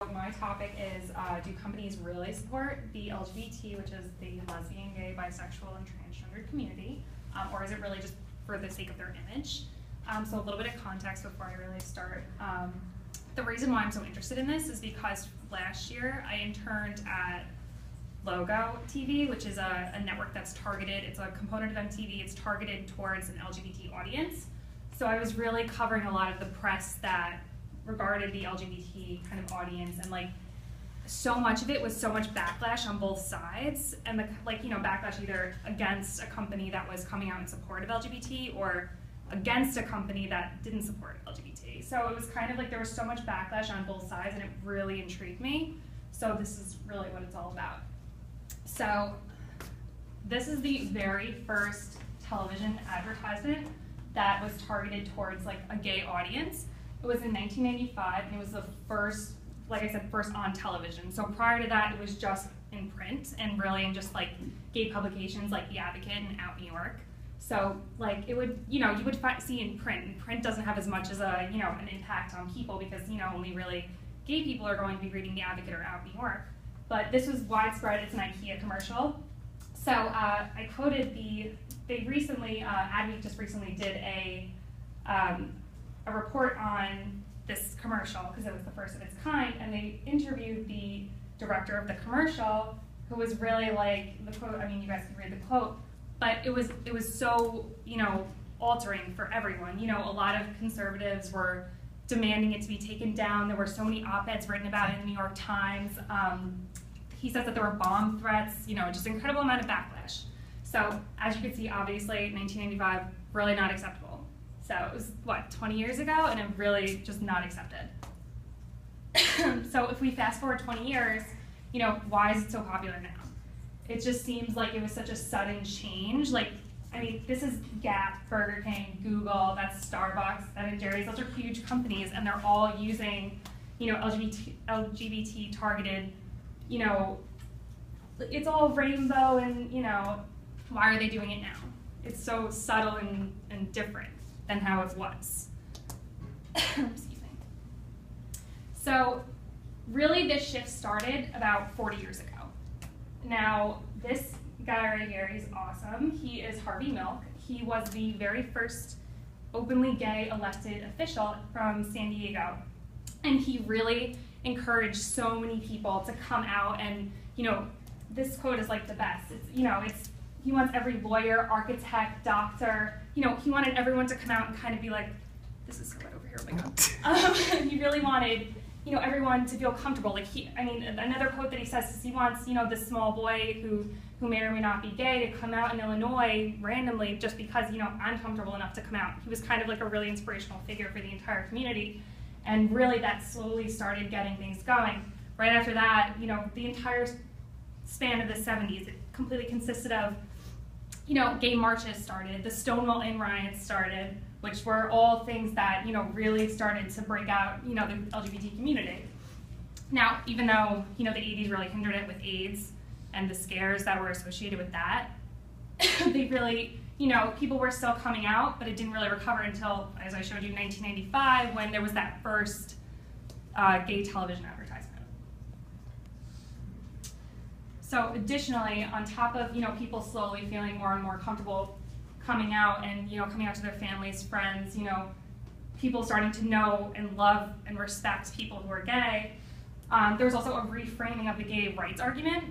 My topic is, do companies really support the LGBT, which is the lesbian, gay, bisexual, and transgender community, or is it really just for the sake of their image? So a little bit of context before I really start. The reason why I'm so interested in this is because last year I interned at Logo TV, which is a network that's targeted, it's a component of MTV, it's targeted towards an LGBT audience. So I was really covering a lot of the press that regarded the LGBT kind of audience, and like so much of it was so much backlash on both sides, and backlash either against a company that was coming out in support of LGBT or against a company that didn't support LGBT. So it was kind of like there was so much backlash on both sides, and it really intrigued me. So this is really what it's all about. So this is the very first television advertisement that was targeted towards like a gay audience. It was in 1995, and it was the first, like I said, first on television. So prior to that, it was just in print, and really in just like gay publications like The Advocate and Out New York. So like it would, you would see in print, and print doesn't have as much as an impact on people because, only really gay people are going to be reading The Advocate or Out New York. But this was widespread. It's an IKEA commercial. So I quoted Adweek just recently did a report on this commercial because it was the first of its kind, and they interviewed the director of the commercial, who was really like, the quote, I mean, you guys can read the quote, but it was so, altering for everyone. A lot of conservatives were demanding it to be taken down. There were so many op-eds written about it in the New York Times. He says that there were bomb threats, just an incredible amount of backlash. So as you can see, obviously, 1995, really not acceptable. So it was, 20 years ago, and it really just not accepted. So if we fast forward 20 years, why is it so popular now? It just seems like it was such a sudden change. This is Gap, Burger King, Google, that's Starbucks, Ben & Jerry's. Those are huge companies, and they're all using, LGBT targeted, it's all rainbow, and, why are they doing it now? It's so subtle and different than how it was. Excuse me. So really this shift started about 40 years ago. Now this guy right here, he's awesome. He is Harvey Milk. He was the very first openly gay elected official from San Diego. And he really encouraged so many people to come out, and this quote is like the best. He wants every lawyer, architect, doctor, he wanted everyone to come out and kind of be like, this is right over here, oh my God. He really wanted, everyone to feel comfortable. Another quote that he says is he wants, this small boy who may or may not be gay to come out in Illinois randomly just because, I'm comfortable enough to come out. He was kind of like a really inspirational figure for the entire community. And really that slowly started getting things going. Right after that, the entire span of the 70s, it completely consisted of, gay marches started, the Stonewall Inn riots started, which were all things that, really started to break out, the LGBT community. Now, even though, the 80s really hindered it with AIDS and the scares that were associated with that, they really, people were still coming out, but it didn't really recover until, as I showed you, 1995, when there was that first gay television advertisement. So additionally, on top of people slowly feeling more and more comfortable coming out and coming out to their families, friends, people starting to know and love and respect people who are gay, there was also a reframing of the gay rights argument.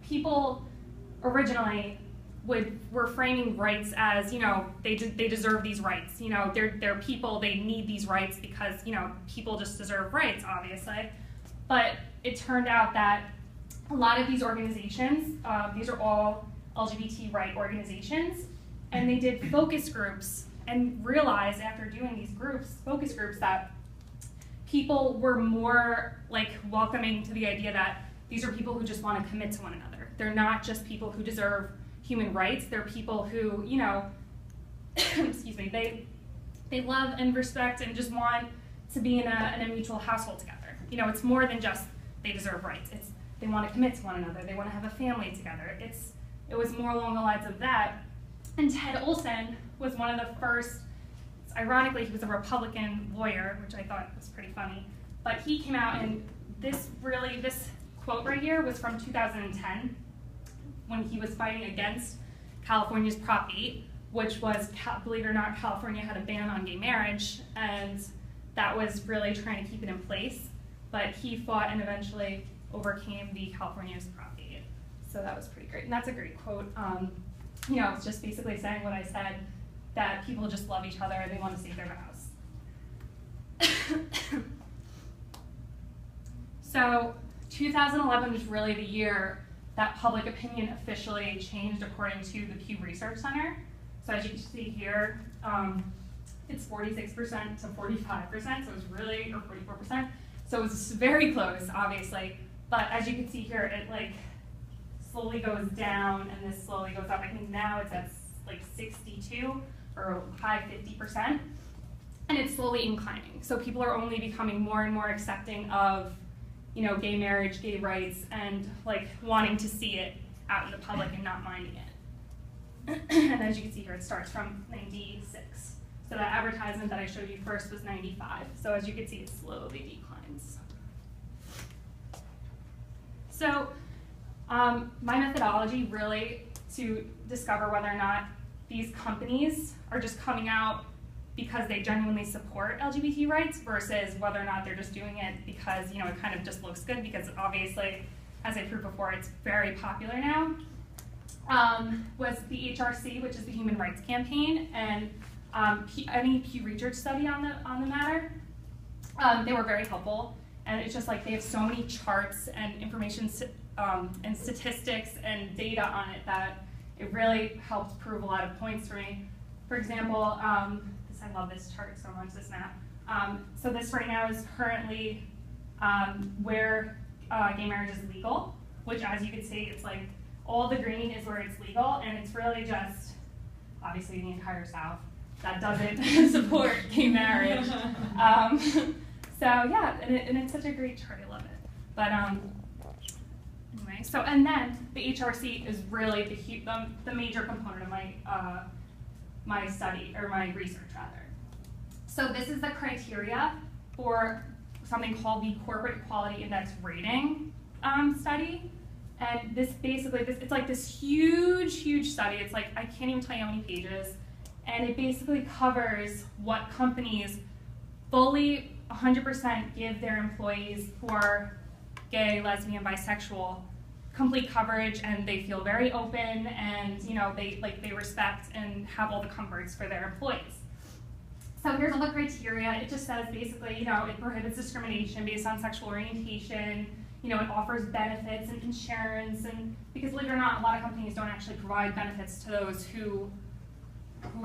People originally were framing rights as they deserve these rights. They're people, they need these rights because people just deserve rights, obviously. But it turned out that a lot of these organizations, these are all LGBT right organizations, and they did focus groups and realized after doing these focus groups, that people were more welcoming to the idea that these are people who just want to commit to one another. They're not just people who deserve human rights, they're people who, excuse me, they love and respect and just want to be in a mutual household together. It's more than just they deserve rights. They want to commit to one another. They want to have a family together. It was more along the lines of that. And Ted Olson was one of the first, ironically, he was a Republican lawyer, which I thought was pretty funny, But he came out, and this quote right here was from 2010, when he was fighting against California's Prop 8, which was, believe it or not, California had a ban on gay marriage, and that was really trying to keep it in place. But he fought and eventually overcame the California's Prop 8. So that was pretty great. And that's a great quote. You know, it's just basically saying what I said, that people just love each other and they want to save their vows. So 2011 was really the year that public opinion officially changed according to the Pew Research Center. So as you can see here, it's 46% to 45%, so it was really, or 44%. So it was very close, obviously. But as you can see here, it like slowly goes down and this slowly goes up. I think now it's at like 62 or high 50%. And it's slowly inclining. So people are only becoming more and more accepting of, you know, gay marriage, gay rights, and like wanting to see it out in the public and not minding it. And as you can see here, it starts from 96. So that advertisement that I showed you first was 95. So as you can see, it slowly declines. So my methodology really to discover whether or not these companies are just coming out because they genuinely support LGBT rights versus whether or not they're just doing it because, you know, it kind of just looks good, because obviously, as I proved before, it's very popular now, was the HRC, which is the Human Rights Campaign, and any Pew Research study on the matter. They were very helpful, and it's just like they have so many charts and information and statistics and data on it that it really helped prove a lot of points for me. For example, I love this chart so much, this map. So this right now is currently where gay marriage is legal, which, as you can see, it's like all the green is where it's legal, and it's really just, obviously, the entire South that doesn't support gay marriage. So yeah, and it's such a great chart, I love it. But anyway, so, and then the HRC is really the major component of my study, or my research rather. So this is the criteria for something called the Corporate Equality Index Rating study. And this basically, it's like this huge study. It's like, I can't even tell you how many pages. And it basically covers what companies fully 100% give their employees who are gay, lesbian, bisexual complete coverage, and they feel very open, and you know they respect and have all the comforts for their employees. So here's all the criteria. It just says basically, you know, it prohibits discrimination based on sexual orientation. You know, it offers benefits and insurance, and because believe it or not, a lot of companies don't actually provide benefits to those who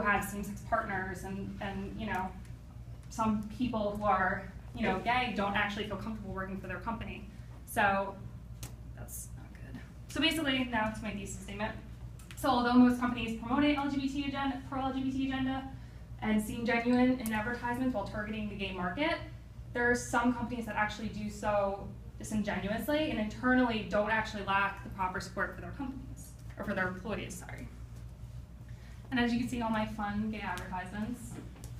have same-sex partners, and you know, some people who are, you know, gay don't actually feel comfortable working for their company. So that's not good. So basically, now to my thesis statement. So although most companies promote an pro-LGBT agenda and seem genuine in advertisements while targeting the gay market, there are some companies that actually do so disingenuously and internally don't actually lack the proper support for their companies, or for their employees, sorry. And as you can see, all my fun gay advertisements,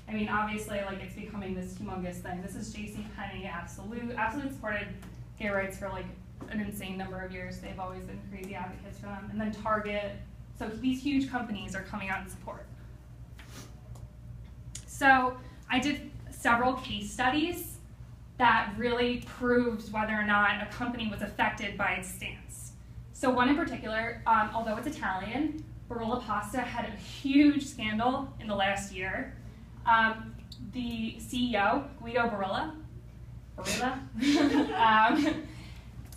I mean, obviously, like, it's becoming this humongous thing. This is JCPenney, Absolute supported gay rights for like an insane number of years. They've always been crazy advocates for them. And then Target. So these huge companies are coming out in support. So I did several case studies that really proved whether or not a company was affected by its stance. So one in particular, although it's Italian, Barilla Pasta had a huge scandal in the last year. The CEO, Guido Barilla,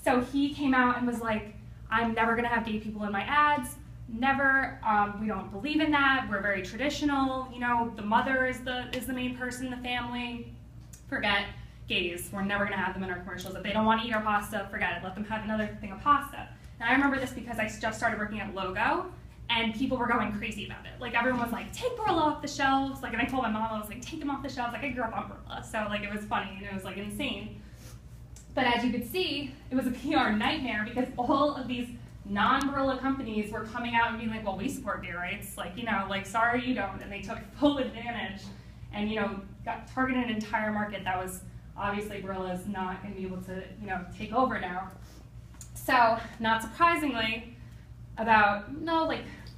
so he came out and was like, I'm never gonna have gay people in my ads, never, we don't believe in that, we're very traditional, you know, the mother is the main person in the family, forget gays, we're never gonna have them in our commercials. If they don't wanna eat our pasta, forget it, let them have another thing of pasta. And I remember this because I just started working at Logo, and people were going crazy about it. Like, everyone was like, take Barilla off the shelves. Like, and I told my mom, I was like, take them off the shelves. Like, I grew up on Barilla, so like, it was funny and it was like insane. But as you could see, it was a PR nightmare because all of these non-Barilla companies were coming out and being like, well, we support gay rights. Like, you know, like, sorry you don't. And they took full advantage and, you know, targeted an entire market that was obviously Barilla is not going to be able to, take over now. So, not surprisingly,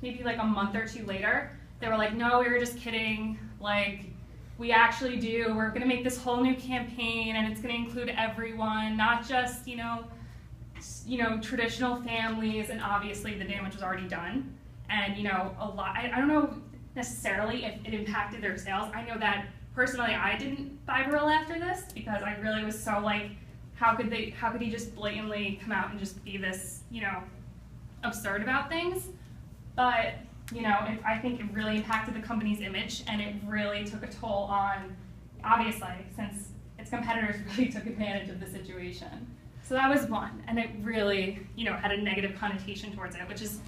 maybe like a month or two later, they were like, no, we were just kidding. Like, we actually do. We're going to make this whole new campaign, and it's going to include everyone, not just, traditional families. And obviously, the damage was already done. And, a lot. I don't know necessarily if it impacted their sales. I know that personally, I didn't buy Barilla after this because I really was so like, how could he just blatantly come out and just be this, absurd about things? But, I think it really impacted the company's image, and it really took a toll on, obviously, since its competitors really took advantage of the situation. So that was one, and it really, had a negative connotation towards it, which is,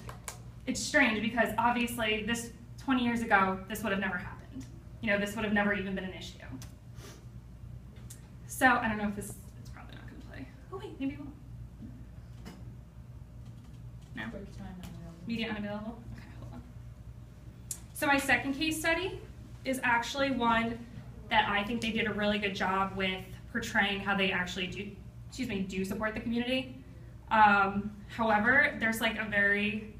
it's strange because obviously this 20 years ago, this would have never happened. This would have never even been an issue. So I don't know if it's probably not going to play. Oh wait, maybe it will. No? Media unavailable? Okay, hold on. So my second case study is actually one that I think they did a really good job with portraying how they actually do support the community. However, there's like a very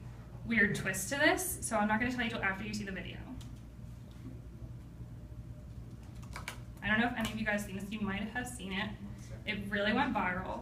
weird twist to this, so I'm not going to tell you until after you see the video. I don't know if any of you guys seen this. You might have seen it. It really went viral.